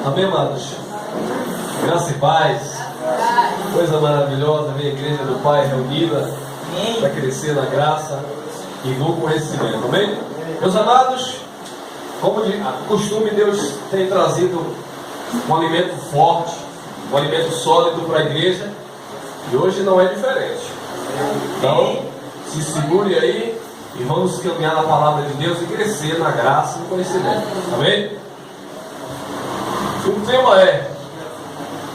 Amém, amados? Graça e paz. Coisa maravilhosa ver a igreja do Pai reunida para crescer na graça e no conhecimento. Amém? Meus amados, como de costume, Deus tem trazido um alimento forte, um alimento sólido para a igreja, e hoje não é diferente. Então, se segure aí e vamos caminhar na palavra de Deus e crescer na graça e no conhecimento. Amém? O tema é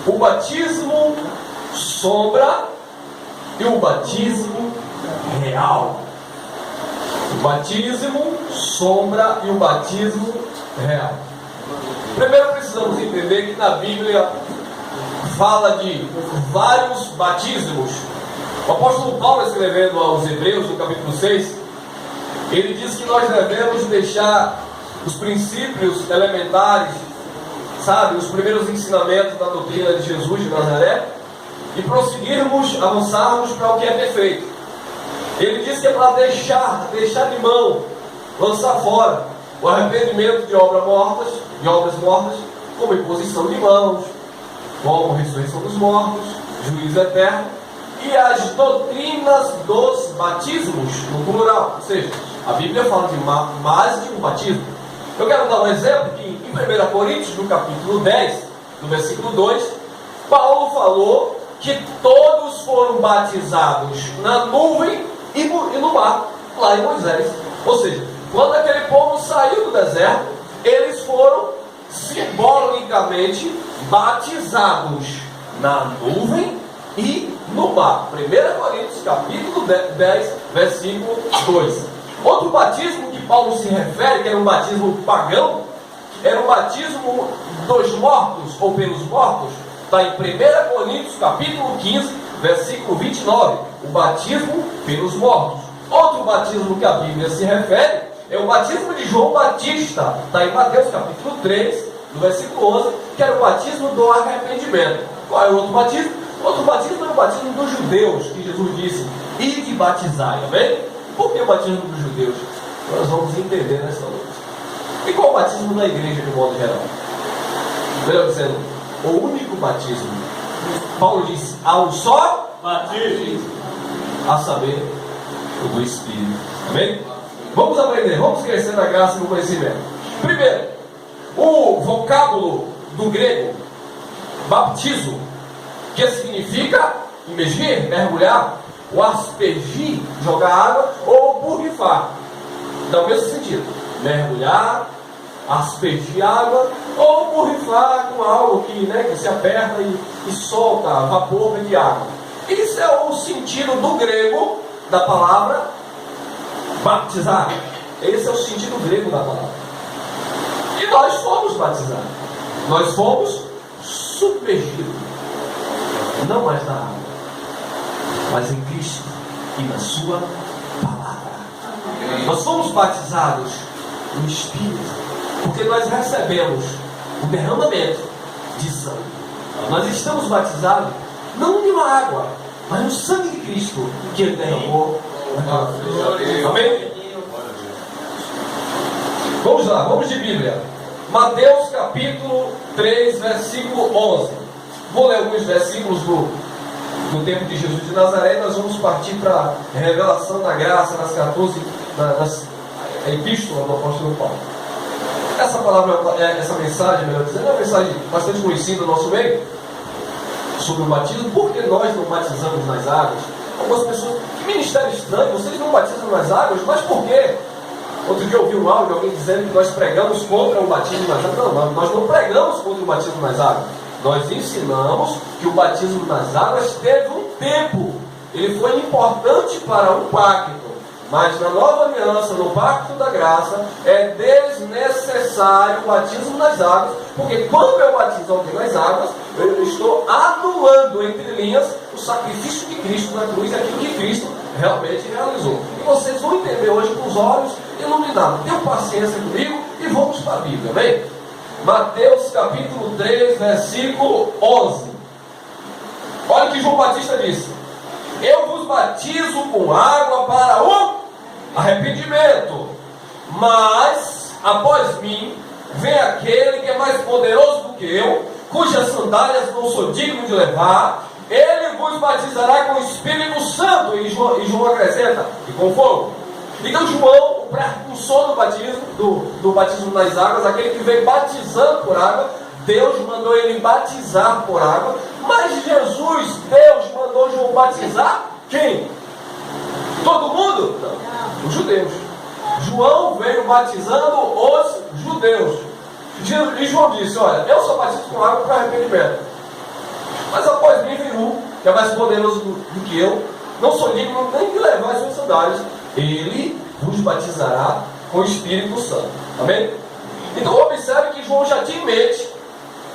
o batismo sombra e o batismo real. O batismo sombra e o batismo real. Primeiro precisamos entender que na Bíblia fala de vários batismos. O apóstolo Paulo, escrevendo aos Hebreus, no capítulo 6, ele diz que nós devemos deixar os princípios elementares, sabe, os primeiros ensinamentos da doutrina de Jesus de Nazaré, e prosseguirmos, avançarmos para o que é perfeito. Ele diz que é para deixar de mão, lançar fora o arrependimento de obras mortas, como imposição de mãos, como ressurreição dos mortos, juízo eterno, e as doutrinas dos batismos, no plural. Ou seja, a Bíblia fala de mais de um batismo. Eu quero dar um exemplo que em 1 Coríntios, no capítulo 10, no versículo 2, Paulo falou que todos foram batizados na nuvem e no mar, lá em Moisés. Ou seja, quando aquele povo saiu do deserto, eles foram simbolicamente batizados na nuvem e no mar. 1 Coríntios, capítulo 10, versículo 2. Outro batismo que Paulo se refere, que era um batismo pagão, era o batismo dos mortos, ou pelos mortos, está em 1 Coríntios, capítulo 15, versículo 29, o batismo pelos mortos. Outro batismo que a Bíblia se refere é o batismo de João Batista, está em Mateus, capítulo 3, no versículo 11, que era o batismo do arrependimento. Qual é o outro batismo? Outro batismo é o batismo dos judeus, que Jesus disse, ide batizai, amém? Por que o batismo dos judeus? Nós vamos entender nesta noite. E qual o batismo da igreja de modo geral? Melhor dizendo, o único batismo. Paulo disse, há um só batismo, a saber, o do Espírito. Amém? Vamos aprender, vamos crescer na graça e no conhecimento. Primeiro, o vocábulo do grego, baptizo, que significa imergir, mergulhar, ou aspergir, jogar água, ou borrifar. Dá o mesmo sentido. Mergulhar, aspergir água, ou borrifar com algo que você aperta e solta vapor de água. Isso é o sentido do grego da palavra batizar. Esse é o sentido grego da palavra. E nós fomos batizados. Nós fomos submergidos. Não mais na água, mas em Cristo e na sua palavra. Nós fomos batizados no Espírito, porque nós recebemos o derramamento de sangue. Nós estamos batizados não de uma água, mas no sangue de Cristo que Ele derramou naquela cruz. Amém? Vamos lá, vamos de Bíblia. Mateus capítulo 3, versículo 11. Vou ler alguns versículos do tempo de Jesus de Nazaré. Nós vamos partir para a revelação da graça nas 14 nas epístolas do apóstolo Paulo. Essa palavra, essa mensagem, melhor dizendo, é uma mensagem bastante conhecida no nosso meio sobre o batismo. Por que nós não batizamos nas águas? Algumas pessoas, que ministério estranho, vocês não batizam nas águas, mas por quê? Outro dia eu ouvi um áudio de alguém dizendo que nós pregamos contra o batismo nas águas. Não, nós não pregamos contra o batismo nas águas. Nós ensinamos que o batismo nas águas teve um tempo. Ele foi importante para um pacto. Mas na nova aliança, no pacto da graça, é desnecessário o batismo nas águas. Porque quando eu batizo alguém nas águas, eu estou anulando, entre linhas, o sacrifício de Cristo na cruz, aquilo que Cristo realmente realizou. E vocês vão entender hoje com os olhos iluminados. Tenham paciência comigo e vamos para a Bíblia, amém? Mateus capítulo 3, versículo 11. Olha o que João Batista disse: eu vos batizo com água para o arrependimento, mas após após mim vem aquele que é mais poderoso do que eu, cujas sandálias não sou digno de levar. Ele vos batizará com o Espírito Santo. E João acrescenta, e com fogo. Então João, o precursor do batismo nas águas, aquele que veio batizando por água, Deus mandou ele batizar por água. Mas Jesus, Deus mandou João batizar quem? Todo mundo? Não. Os judeus. João veio batizando os judeus. E João disse, olha, eu só batizo com água para arrependimento. Mas após mim vem um, que é mais poderoso do que eu, não sou digno nem de levar as suas sandálias. Ele vos batizará com o Espírito Santo. Amém? Então observe que João já tinha em mente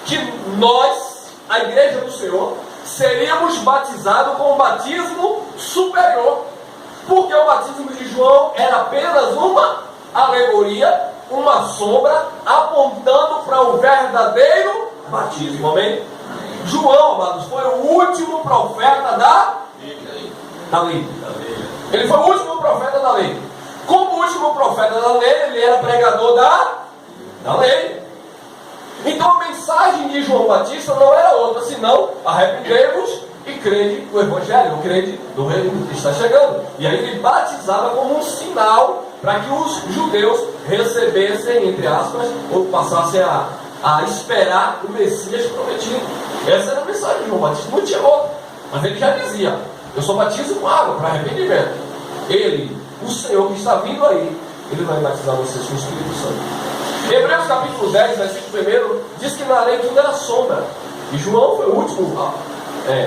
que nós, a igreja do Senhor, seríamos batizados com um batismo superior. Porque o batismo de João era apenas uma alegoria, uma sombra, apontando para o verdadeiro batismo. Amém? João, amados, foi o último profeta da lei. Ele foi o último profeta da lei. Como último profeta da lei, ele era pregador da lei. Então a mensagem de João Batista não era outra, senão arrependei-vos e crede no Evangelho, crede no reino que está chegando. E aí ele batizava como um sinal para que os judeus recebessem, entre aspas, ou passassem a esperar o Messias prometido. Essa era a mensagem de João Batista, não tinha outra. Mas ele já dizia, eu só batizo com água para arrependimento. Ele, o Senhor que está vindo aí, ele vai batizar vocês com o Espírito Santo. Hebreus capítulo 10, versículo 1, diz que na lei tudo era sombra. E João foi o último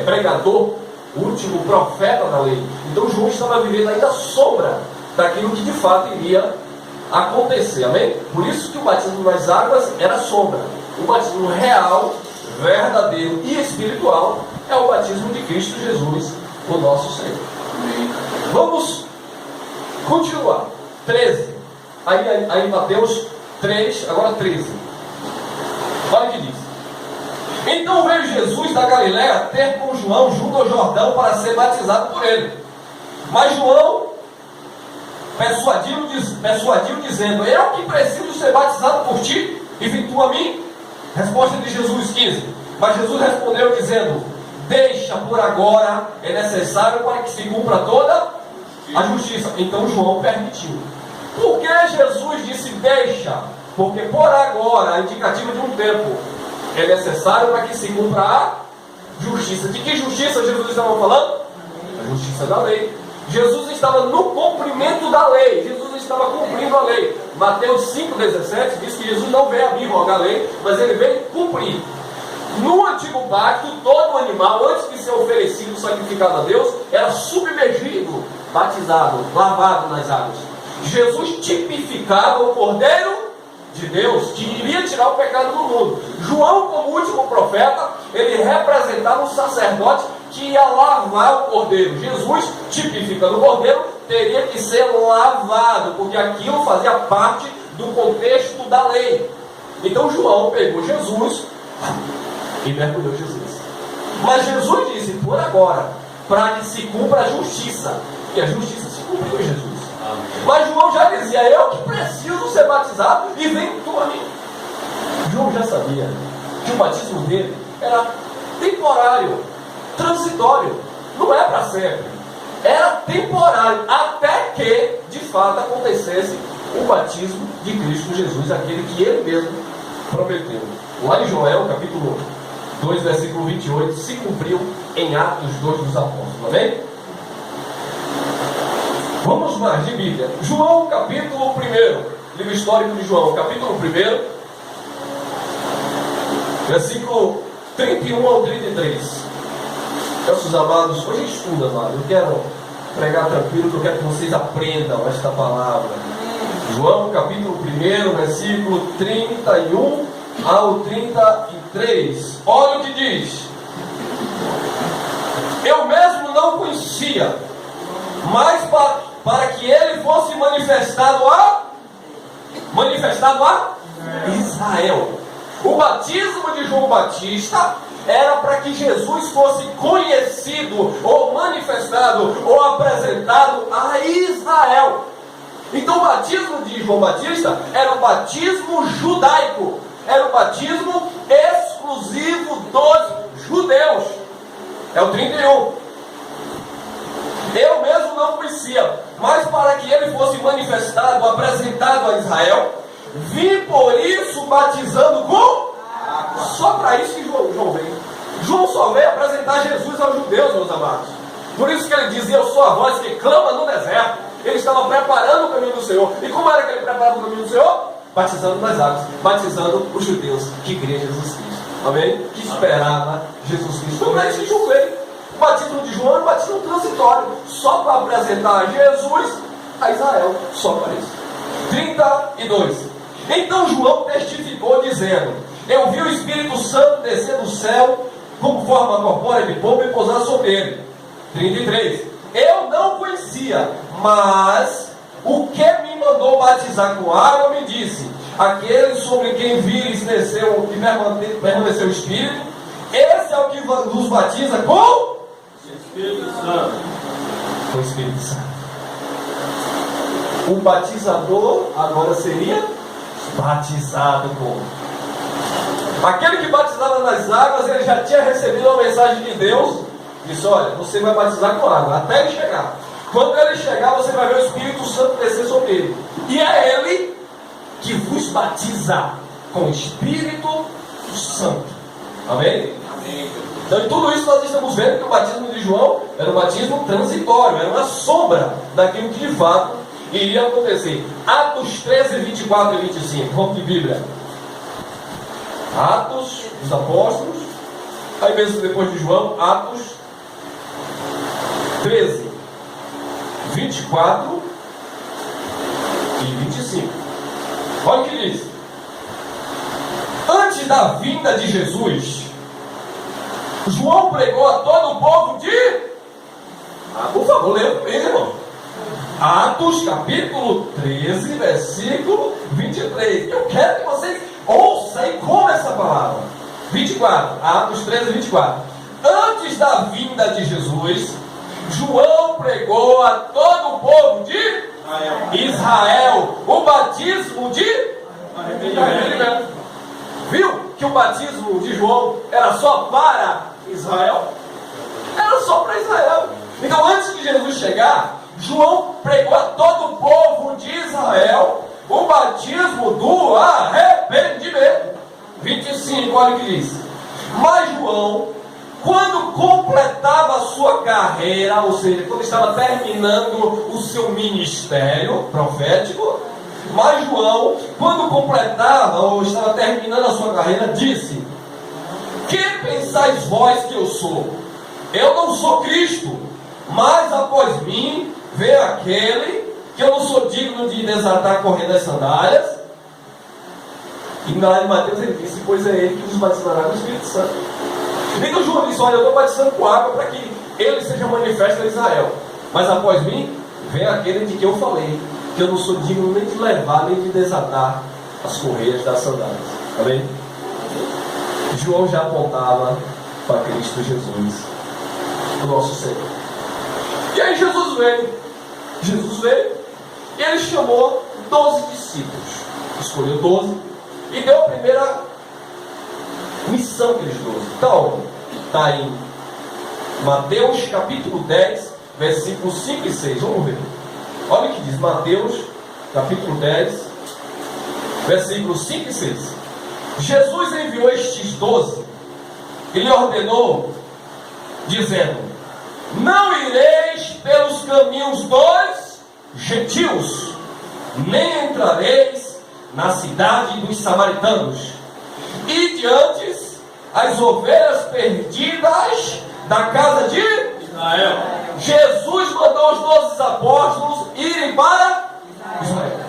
pregador, o último profeta da lei. Então João estava vivendo ainda a sombra daquilo que de fato iria acontecer. Amém? Por isso que o batismo nas águas era sombra. O batismo real, verdadeiro e espiritual é o batismo de Cristo Jesus, o nosso Senhor. Vamos continuar. 13. Aí Mateus 3, agora 13. Olha o que diz. Então veio Jesus da Galiléia ter com João junto ao Jordão para ser batizado por ele. Mas João persuadiu dizendo, eu que preciso ser batizado por ti, e vem tu a mim? Resposta de Jesus 15. Mas Jesus respondeu dizendo, deixa por agora, é necessário para que se cumpra toda a justiça. Então João permitiu. Por que Jesus disse deixa? Porque por agora, indicativo de um tempo, é necessário para que se cumpra a justiça. De que justiça Jesus estava falando? A justiça da lei. Jesus estava no cumprimento da lei. Jesus estava cumprindo a lei. Mateus 5,17 diz que Jesus não veio abrogar a lei, mas ele veio cumprir. No antigo pacto, todo animal, antes de ser oferecido, sacrificado a Deus, era submergido, batizado, lavado nas águas. Jesus tipificava o Cordeiro de Deus, que iria tirar o pecado do mundo. João, como último profeta, ele representava um sacerdote que ia lavar o cordeiro. Jesus, tipificando o cordeiro, teria que ser lavado, porque aquilo fazia parte do contexto da lei. Então João pegou Jesus e mergulhou Jesus. Mas Jesus disse, por agora, para que se cumpra a justiça. E a justiça se cumpriu em Jesus. Mas João já dizia, eu que preciso ser batizado e vem tu a mim. João já sabia que o batismo dele era temporário, transitório, não é para sempre. Era temporário, até que de fato acontecesse o batismo de Cristo Jesus, aquele que ele mesmo prometeu. Lá em Joel, capítulo 2, versículo 28, se cumpriu em Atos 2 dos Apóstolos. Amém? Vamos mais de Bíblia. João, capítulo 1, livro histórico de João, capítulo 1, versículo 31 ao 33. Meus amados, hoje estuda, amado. Eu quero pregar tranquilo, que eu quero que vocês aprendam esta palavra. João, capítulo 1, versículo 31 ao 33. Olha o que diz. Eu mesmo não conhecia, mas para que ele fosse manifestado a Israel. O batismo de João Batista era para que Jesus fosse conhecido, ou manifestado, ou apresentado a Israel. Então o batismo de João Batista era o batismo judaico, era o batismo exclusivo dos judeus. É o 31. Eu mesmo não conhecia, mas para que ele fosse manifestado, apresentado a Israel, vim por isso batizando com água. Só para isso que João veio. João só veio apresentar Jesus aos judeus, meus amados. Por isso que ele dizia: eu sou a voz que clama no deserto. Ele estava preparando o caminho do Senhor. E como era que ele preparava o caminho do Senhor? Batizando nas águas, batizando os judeus que criam Jesus Cristo. Amém? Que esperava Jesus Cristo. Então para isso que João veio. O batismo de João é um batismo transitório, só para apresentar Jesus a Israel. Só para isso. 32. Então João testificou dizendo: eu vi o Espírito Santo descer do céu como forma corpórea de pomba e pousar sobre ele. 33. Eu não conhecia, mas o que me mandou batizar com água me disse: aquele sobre quem vires desceu e permaneceu o Espírito, esse é o que nos batiza com o Espírito Santo. Com o Espírito Santo. O batizador agora seria batizado com. Aquele que batizava nas águas, ele já tinha recebido a mensagem de Deus. Disse: olha, você vai batizar com água, até ele chegar. Quando ele chegar, você vai ver o Espírito Santo descer sobre ele. E é ele que vos batiza com o Espírito Santo. Amém? Amém. Então, em tudo isso nós estamos vendo que o batismo de João era um batismo transitório, era uma sombra daquilo que de fato iria acontecer. Atos 13, 24 e 25. Vamos de Bíblia. Atos dos Apóstolos. Aí mesmo depois de João, Atos 13, 24 e 25. Olha o que diz. Antes da vinda de Jesus, João pregou a todo o povo de... por favor, leia comigo, irmão. Atos capítulo 13, versículo 23. Eu quero que vocês ouçam e comam essa palavra. 24, Atos 13, 24. Antes da vinda de Jesus, João pregou a todo o povo de Israel o batismo de arrependimento. Viu que o batismo de João era só para Israel? Era só para Israel. Então, antes de Jesus chegar, João pregou a todo o povo de Israel o batismo do arrependimento. 25, olha o que diz. Mas João, quando completava a sua carreira, ou seja, quando estava terminando o seu ministério profético, mas João, quando completava ou estava terminando a sua carreira, disse: que pensais vós que eu sou? Eu não sou Cristo, mas após mim vem aquele que eu não sou digno de desatar a correia das sandálias. E lá em Mateus ele disse: pois é ele que nos batizará com o Espírito Santo. Então João disse: olha, eu estou batizando com água para que ele seja manifesto a Israel, mas após mim vem aquele de que eu falei, que eu não sou digno nem de levar, nem de desatar as correias das sandálias. Amém? João já apontava para Cristo Jesus, o nosso Senhor. E aí Jesus veio e ele chamou 12 discípulos, escolheu 12 e deu a primeira missão que eles 12. Então, está em Mateus capítulo 10, versículos 5 e 6. Vamos ver. Olha o que diz Mateus capítulo 10, versículos 5 e 6. Jesus enviou estes 12 e lhe ordenou, dizendo: não ireis pelos caminhos dos gentios, nem entrareis na cidade dos samaritanos, e diante as ovelhas perdidas da casa de Israel. Jesus mandou os 12 apóstolos irem para Israel.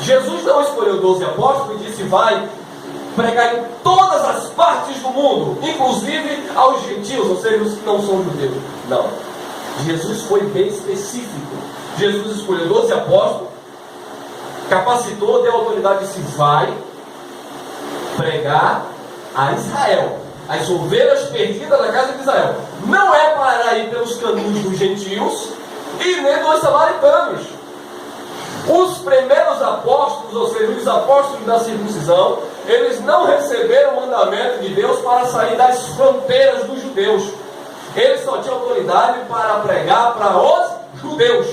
Jesus não escolheu 12 apóstolos e disse: vai pregar em todas as partes do mundo, inclusive aos gentios, ou seja, os que não são judeus. Não. Jesus foi bem específico. Jesus escolheu 12 apóstolos, capacitou, deu autoridade e disse: vai pregar a Israel, as ovelhas perdidas da casa de Israel. Não é para ir pelos caminhos dos gentios e nem dos samaritanos. Os primeiros apóstolos, ou seja, os apóstolos da circuncisão, eles não receberam o mandamento de Deus para sair das fronteiras dos judeus. Eles só tinham autoridade para pregar para os judeus.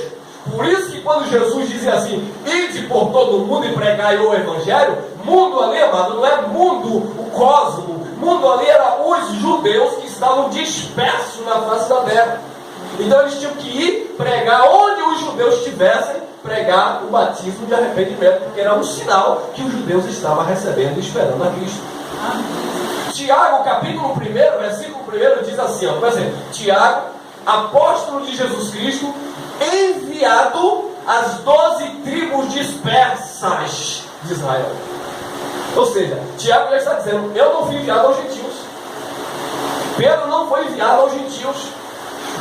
Por isso que quando Jesus dizia assim, ide por todo o mundo e pregai o evangelho, mundo ali, amado, não é mundo, o cosmo, mundo ali era os judeus que estavam dispersos na face da terra. Então eles tinham que ir pregar onde os judeus estivessem, pregar o batismo de arrependimento, porque era um sinal que os judeus estavam recebendo e esperando a Cristo. Tiago, capítulo 1, versículo 1, diz assim, ó, por exemplo, Tiago, apóstolo de Jesus Cristo, enviado às 12 tribos dispersas de Israel. Ou seja, Tiago já está dizendo, eu não fui enviado aos gentios. Pedro não foi enviado aos gentios.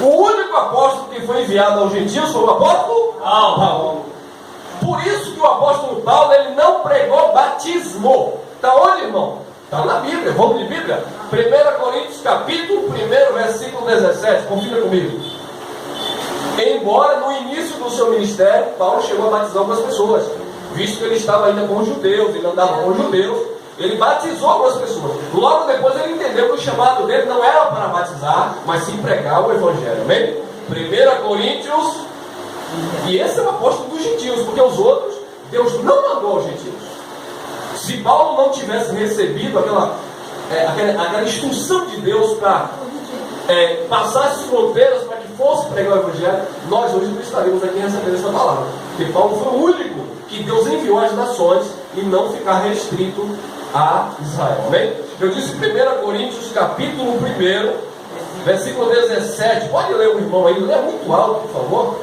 O único apóstolo que foi enviado aos gentios foi o apóstolo Paulo. Por isso que o apóstolo Paulo, ele não pregou batismo. Está onde, irmão? Está na Bíblia, vamos de Bíblia. 1 Coríntios capítulo 1, versículo 17, confira comigo. Embora no início do seu ministério, Paulo chegou a batizar algumas pessoas, visto que ele estava ainda com os judeus, ele andava com os judeus, ele batizou algumas pessoas. Logo depois ele entendeu que o chamado dele não era para batizar, mas sim pregar o evangelho, amém? 1 Coríntios, e esse é o apóstolo dos gentios, porque os outros, Deus não mandou aos gentios. Se Paulo não tivesse recebido aquela instrução de Deus para passar as fronteiras para que fosse pregar o evangelho, nós hoje não estaríamos aqui recebendo essa palavra. Porque Paulo foi o único que Deus enviou às nações e não ficar restrito a Israel. Amém? Eu disse 1 Coríntios capítulo 1, versículo 17. Pode ler o irmão aí, lê muito alto, por favor.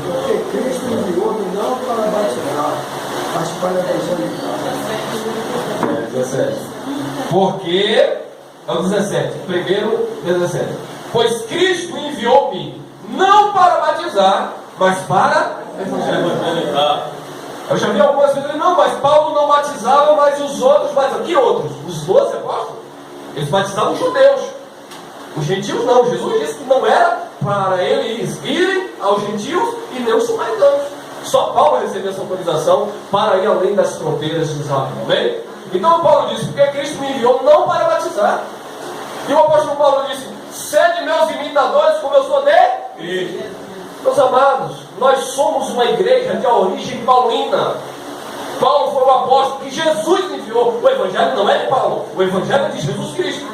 Porque Cristo enviou não para batizar, mas para evangelizar. 17. Porque, é o 17, primeiro 17. Pois Cristo enviou-me não para batizar, mas para evangelizar. Eu já vi algumas vezes, não, mas Paulo não batizava, mas os outros batizavam. Que outros? Os 12 apóstolos? Eles batizavam os judeus. Os gentios não. Jesus disse que não era para eles irem aos gentios e nem os samaritanos. Só Paulo recebeu essa autorização para ir além das fronteiras de Israel. Amém? Então Paulo disse, porque Cristo me enviou não para batizar. E o apóstolo Paulo disse, sede meus imitadores como eu sou de Cristo. Meus amados, nós somos uma igreja de origem paulina. Paulo foi o apóstolo que Jesus enviou. O evangelho não é de Paulo, o evangelho é de Jesus Cristo.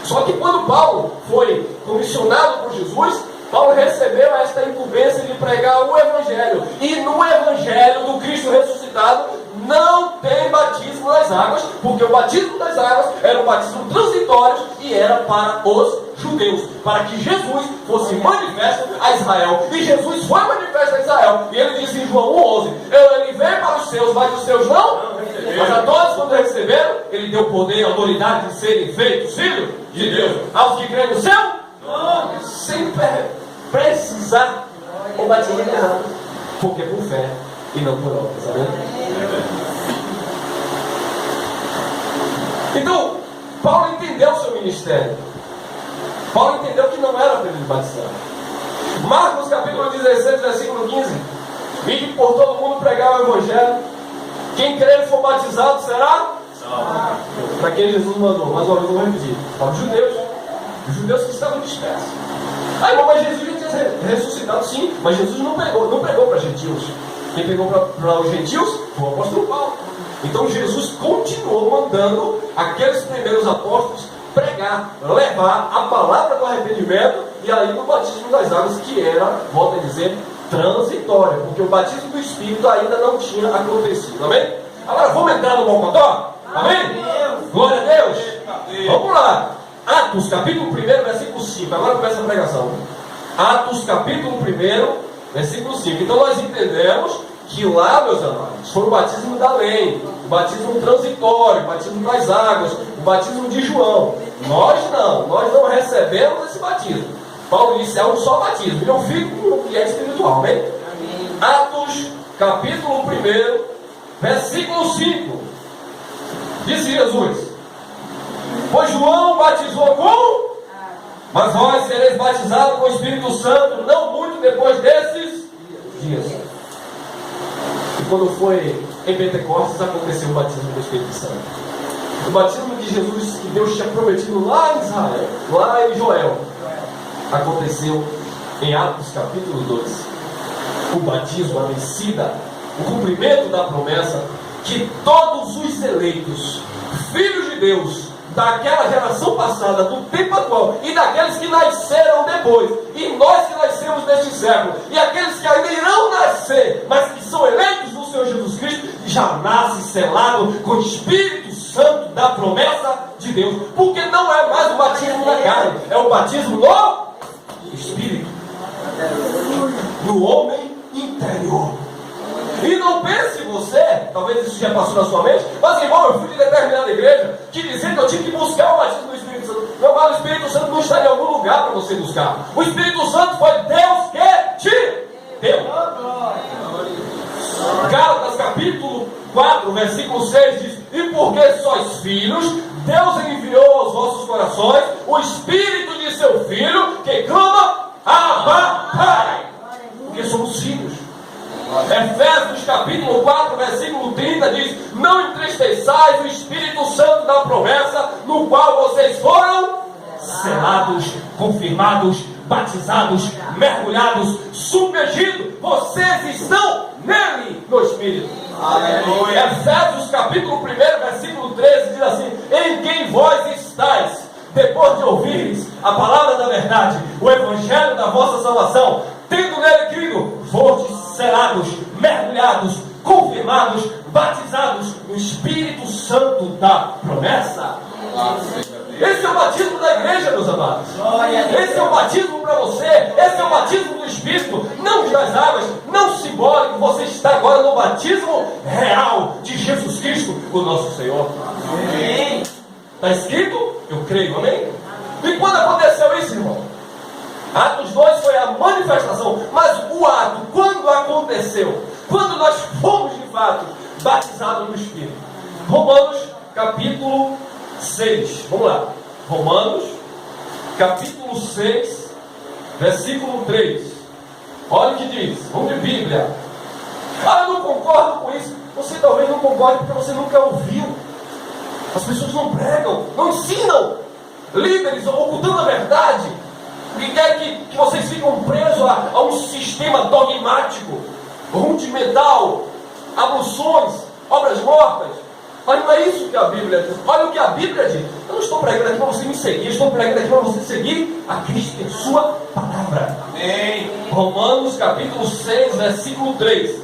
Só que quando Paulo foi comissionado por Jesus, Paulo recebeu esta incumbência de pregar o evangelho. E no evangelho do Cristo ressuscitado não tem batismo nas águas, porque o batismo das águas era um batismo transitório e era para os judeus, para que Jesus fosse manifesto a Israel. E Jesus foi manifesto a Israel. E ele disse em João 1,11: ele veio para os seus, mas os seus não. Mas a todos, quando receberam, ele deu poder e autoridade de serem feitos filhos de Deus. Aos que creem no seu nome, sem precisar o batismo das águas, porque por fé e não por obras. Amém? Então, Paulo entendeu o seu ministério. Paulo entendeu que não era para ele batizar. Marcos capítulo 16, versículo 15. Ide por todo mundo pregar o evangelho. Quem crer e for batizado será salvo. Para quem Jesus mandou. Mais uma vez eu vou repetir. Para os judeus. Os judeus que estavam dispersos. Ah, irmão, mas Jesus já tinha ressuscitado, sim. Mas Jesus não pregou para gentios. Quem pegou para os gentios foi o apóstolo Paulo. Então Jesus continuou mandando aqueles primeiros apóstolos pregar, levar a palavra do arrependimento e aí no batismo das águas, que era, volto a dizer, transitório, porque o batismo do Espírito ainda não tinha acontecido. Amém? Agora vamos entrar no Mocotó? Amém? Glória a Deus! Vamos lá! Atos capítulo 1, versículo 5. Agora começa a pregação. Atos capítulo 1, versículo 5. Então nós entendemos que lá, meus amados, foi o batismo da lei, o batismo transitório, o batismo das águas, o batismo de João. Nós não recebemos esse batismo. Paulo disse, é um só batismo, e eu fico com o que é espiritual, né? Atos, capítulo 1, versículo 5. Disse Jesus, pois João batizou com, mas vós sereis batizados com o Espírito Santo, não muito depois desses dias. quando foi em Pentecostes, aconteceu o batismo do Espírito Santo. O batismo de Jesus que Deus tinha prometido lá em Israel, lá em Joel, aconteceu em Atos capítulo 2. O batismo, a descida, o cumprimento da promessa que todos os eleitos, filhos de Deus, daquela geração passada, do tempo atual, e daqueles que nasceram depois, e nós que nascemos neste século, e aqueles que ainda irão nascer, mas que são eleitos do Senhor Jesus Cristo, já nasce selado com o Espírito Santo da promessa de Deus, porque não é mais o batismo da carne, é o batismo do Espírito, do homem interior. E não pense você, talvez isso já passou na sua mente, mas irmão, eu fui de determinada igreja que dizia que eu tinha que buscar o batismo do Espírito Santo. Meu amado, o Espírito Santo não está em algum lugar para você buscar. O Espírito Santo foi Deus que te deu. Gálatas capítulo 4, versículo 6 diz: e porque sois filhos, Deus enviou aos vossos corações o Espírito de seu Filho, que clama: Abba, Pai. Porque somos filhos. Efésios capítulo 4, versículo 30 diz: não entristeçais o Espírito Santo da promessa, no qual vocês foram selados, confirmados, batizados, mergulhados, submergidos. Vocês estão nele, no Espírito. Aleluia. Efésios capítulo 1, versículo 13 diz assim: em quem vós estáis, depois de ouvires a palavra da verdade, o evangelho da vossa salvação, tendo nele crido, fostes selados, mergulhados, confirmados, batizados no Espírito Santo da promessa. Esse é o batismo da igreja, meus amados. Esse é o batismo para você. Esse é o batismo do Espírito, não das águas, não simbólico. Você está agora no batismo real de Jesus Cristo, o nosso Senhor. Amém. Está escrito? Eu creio, amém? E quando aconteceu isso, irmão? Atos 2 foi a manifestação, mas o ato, quando aconteceu? Quando nós fomos de fato batizados no Espírito. Romanos capítulo 6, vamos lá. Romanos capítulo 6, versículo 3. Olha o que diz, vamos de Bíblia. Ah, eu não concordo com isso. Você talvez não concorde porque você nunca ouviu. As pessoas não pregam, não ensinam. Líderes ocultando a verdade, que querem que vocês ficam presos a um sistema dogmático, rudimental, abluções, obras mortas. Mas não é isso que a Bíblia diz. Olha o que a Bíblia diz. Eu não estou pregando aqui para você me seguir, eu estou pregando aqui para você seguir a Cristo e a sua palavra. Amém. Romanos capítulo 6, versículo 3.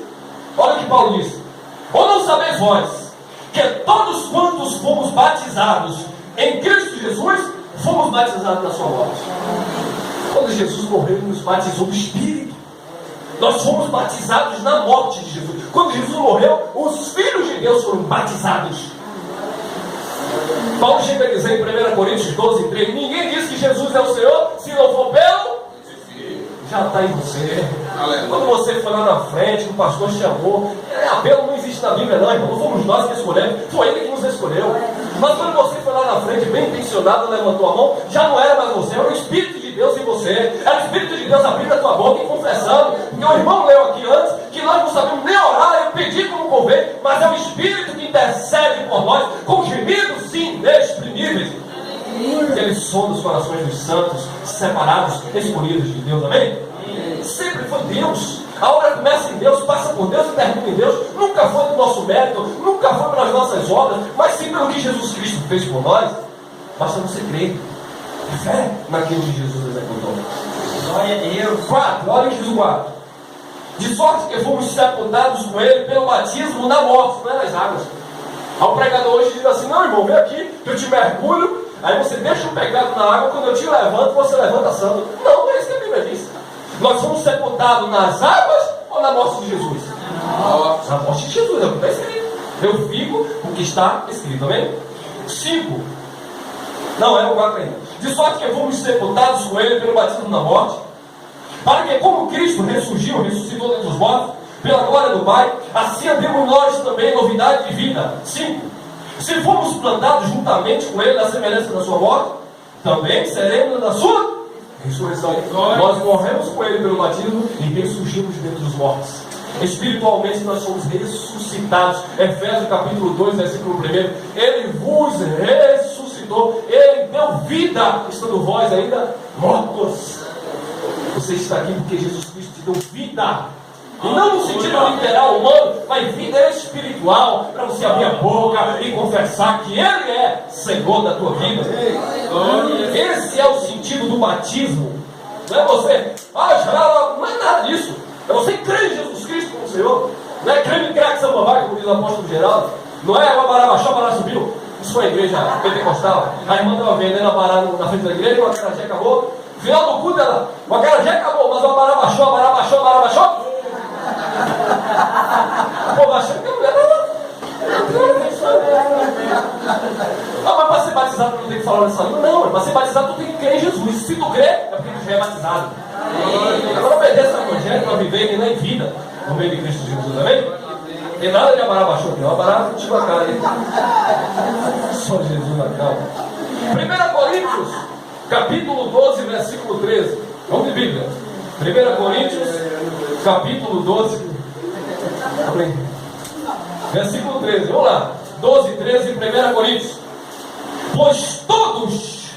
Olha o que Paulo diz: ou não sabeis vós que todos quantos fomos batizados em Cristo Jesus, fomos batizados na sua morte? Quando Jesus morreu, ele nos batizou no Espírito. Nós fomos batizados na morte de Jesus. Quando Jesus morreu, os filhos de Deus foram batizados. Paulo chega a dizer em 1 Coríntios 12, 3: ninguém diz que Jesus é o Senhor se não for pelo já está em você. Quando você foi lá na frente, o pastor chamou, apelo não existe na Bíblia não, irmão. Não fomos nós que escolhemos, foi ele que nos escolheu. Mas quando você foi lá na frente, bem intencionado, levantou a mão, já não era mais você, era o Espírito de Deus em você. Era o Espírito de Deus abrindo a tua boca e confessando. Porque o irmão leu aqui antes que nós não sabemos nem orar, eu pedi como convém, mas é o Espírito que intercede por nós com gemidos inexprimíveis. Ele sonda os corações dos santos, separados, escolhidos de Deus, amém? Sempre foi Deus. A obra começa em Deus, passa por Deus e termina em Deus. Nunca foi do nosso mérito, nunca foi pelas nossas obras, mas sim pelo que Jesus Cristo fez por nós. Basta você crer, fé naquilo que Jesus executou. Glória a Deus. 4, olha o que diz o 4: de sorte que fomos sepultados com Ele pelo batismo na morte, não é nas águas. Ao pregador hoje diz assim: não, irmão, vem aqui, que eu te mergulho, aí você deixa o pecado na água, quando eu te levanto, você levanta santo. Não, não é isso que a Bíblia diz. Nós fomos sepultados nas águas ou na morte de Jesus? Na morte de Jesus, é o que está escrito. Eu fico o que está escrito, amém? 5. Não, é o 4 ainda. De sorte que fomos sepultados com Ele pelo batismo na morte, para que, como Cristo ressuscitou dentre os mortos, pela glória do Pai, assim andemos nós também em novidade de vida. 5. Se fomos plantados juntamente com Ele na semelhança da sua morte, também seremos na sua ressurreição. Nós morremos com Ele pelo batismo e ressurgimos dentre os mortos. Espiritualmente nós somos ressuscitados. Efésios capítulo 2, versículo 1. Ele vos ressuscitou. Ele deu vida, estando vós ainda mortos. Você está aqui porque Jesus Cristo te deu vida. E não no sentido literal humano, mas vida espiritual, para você abrir a boca e confessar que Ele é Senhor da tua vida. Esse é o sentido do batismo. Não é você, Geraldo, não é nada disso. É você crer em Jesus Cristo como Senhor. Não é creme craque samambaia, como diz o apóstolo Geraldo. Não é uma bará baixou, a bará subiu. Isso foi a igreja pentecostal. A irmã estava vendendo a bará na frente da igreja, o acarajé acabou. No final do culto ela, o acarajé acabou, mas a bará baixou, a bará baixou, a bará baixou. Pô, baixou que a mulher mas para ser batizado não tem que falar nessa língua? Não, para ser batizado tu tem que crer em Jesus. Se tu crer, é porque tu já é batizado. Agora obedece ao Evangelho para viver nem vida no meio de Cristo Jesus, amém? Tem nada de abará baixou aqui, não. Abará tira a cara aí. Só Jesus na calma. 1 Coríntios, capítulo 12, versículo 13. Vamos de Bíblia. 1 Coríntios, capítulo 12, versículo 13. Vamos lá. 12, 13, 1 Coríntios. Pois todos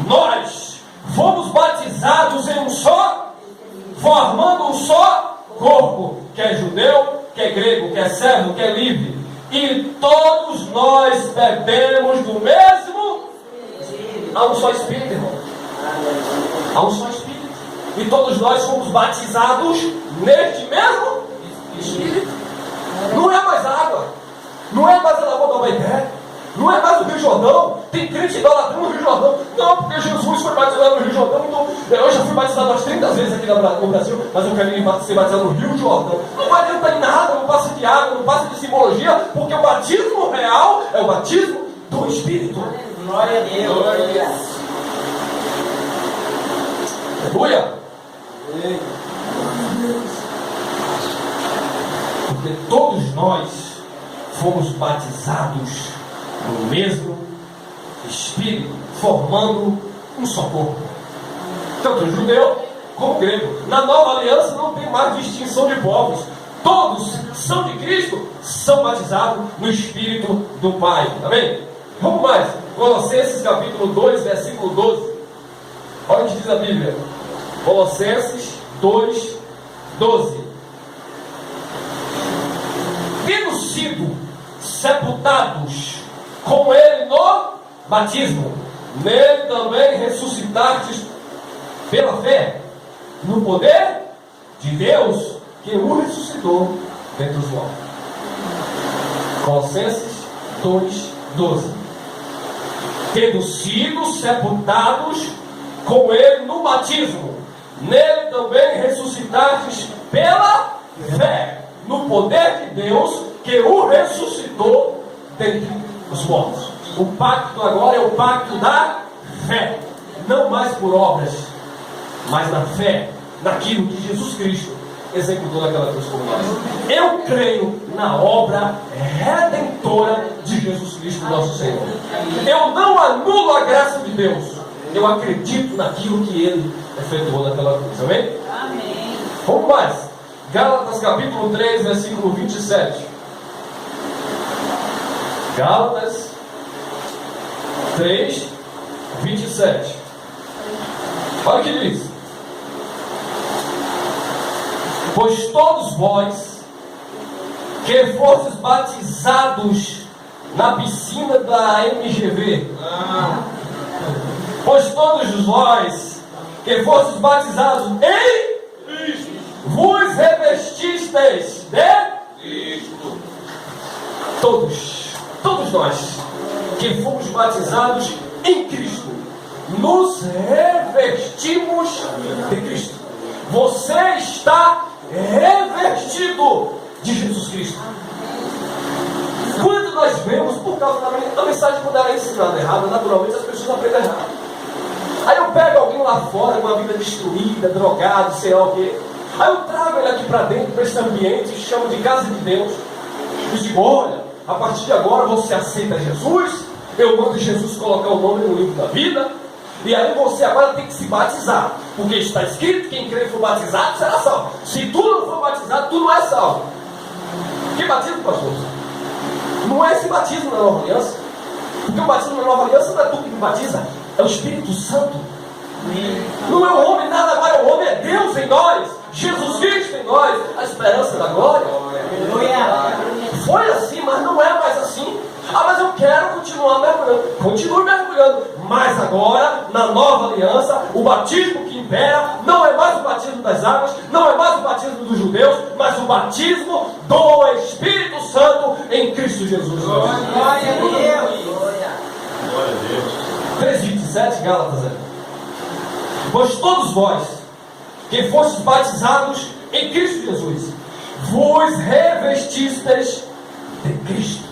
nós fomos batizados em um só, formando um só corpo, que é judeu, que é grego, que é servo, que é livre, e todos nós bebemos do mesmo. Há um só Espírito, irmão. Há um só Espírito. E todos nós fomos batizados neste mesmo Espírito. Não é mais água, não é mais a Lagoa da Baité, não é mais o Rio Jordão. Tem crente idolatrando no Rio Jordão. Não, porque Jesus foi batizado no Rio Jordão. Então, eu já fui batizado umas 30 vezes aqui no Brasil, mas eu quero ir ser batizado no Rio Jordão. Não vai adiantar em nada, não passa de água, não passa de simbologia, porque o batismo real é o batismo do Espírito. Glória a Deus. Glória a Deus. Aleluia. Porque todos nós fomos batizados no mesmo Espírito, formando um só corpo. Tanto judeu como grego. Na nova aliança não tem mais distinção de povos. Todos são de Cristo, são batizados no Espírito do Pai. Amém? Vamos mais. Colossenses capítulo 2, versículo 12. Olha o que diz a Bíblia. Colossenses 2, 12. Tendo sido sepultados com Ele no batismo, nele também ressuscitastes pela fé, no poder de Deus, que o ressuscitou dentre os mortos. Colossenses 2, 12. Tendo sido sepultados com Ele no batismo, nele também ressuscitastes pela fé, no poder de Deus, que o ressuscitou dentre os mortos. O pacto agora é o pacto da fé, não mais por obras, mas na fé, naquilo que Jesus Cristo executou naquela cruz por nós. Eu creio na obra redentora de Jesus Cristo, nosso Senhor. Eu não anulo a graça de Deus, eu acredito naquilo que Ele efetuou naquela cruz. Amém? Amém. Vamos mais. Gálatas capítulo 3, versículo 27. Gálatas 3, 27. Olha o que diz. Pois todos vós que fostes batizados na piscina da MGV, pois todos vós que fostes batizados em Cristo, vos revestistes de Cristo. Todos nós que fomos batizados em Cristo, nos revestimos de Cristo. Você está revestido de Jesus Cristo. Quando nós vemos, por causa da mensagem, quando ela é ensinada errada, naturalmente as pessoas aprendem errado. Aí eu pego alguém lá fora com uma vida destruída, drogado, sei lá o quê. Aí eu trago ele aqui para dentro, para esse ambiente, chamo de casa de Deus. E digo, olha, a partir de agora você aceita Jesus, eu mando Jesus colocar o nome no livro da vida, e aí você agora tem que se batizar. Porque está escrito: quem crê e for batizado será salvo. Se tu não for batizado, tu não é salvo. Que batismo, pastor? Não é esse batismo na nova aliança. Porque o batismo na nova aliança não é tu que me batiza, é o Espírito Santo. Não é o homem nada, agora o homem é Deus em nós, Jesus Cristo em nós, a esperança da glória. Foi assim, mas não é mais assim. Ah, mas eu quero continuar mergulhando. Continue mergulhando. Mas agora, na nova aliança, o batismo que impera não é mais o batismo das águas, não é mais o batismo dos judeus, mas o batismo do Espírito Santo em Cristo Jesus. Glória a Deus. Glória a Deus. 3:27, Gálatas. Pois todos vós, que fostes batizados em Cristo Jesus, vos revestistes de Cristo.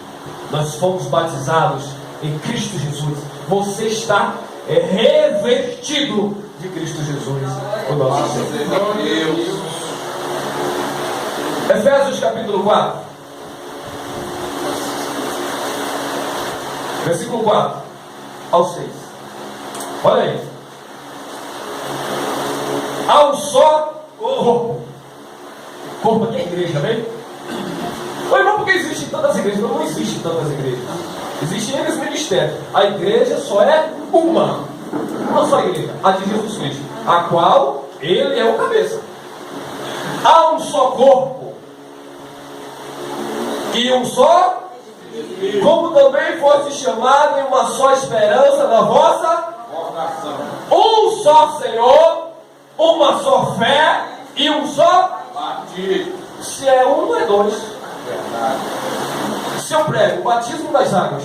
Nós fomos batizados em Cristo Jesus. Você está revestido de Cristo Jesus, o nosso Senhor. Efésios capítulo 4, versículo 4 ao 6. Olha aí. Há um só corpo. Corpo aqui é igreja, vem? Mas não porque existem tantas igrejas. Não existem tantas igrejas. Existem eles ministérios. A igreja só é uma. Uma só igreja, a de Jesus Cristo, a qual ele é o cabeça. Há um só corpo e um só, como também fosse chamado em uma só esperança na vossa Vocação. um só Senhor, uma só fé e um só Batismo. Se é um, não é dois. Verdade. Se eu prego o batismo das águas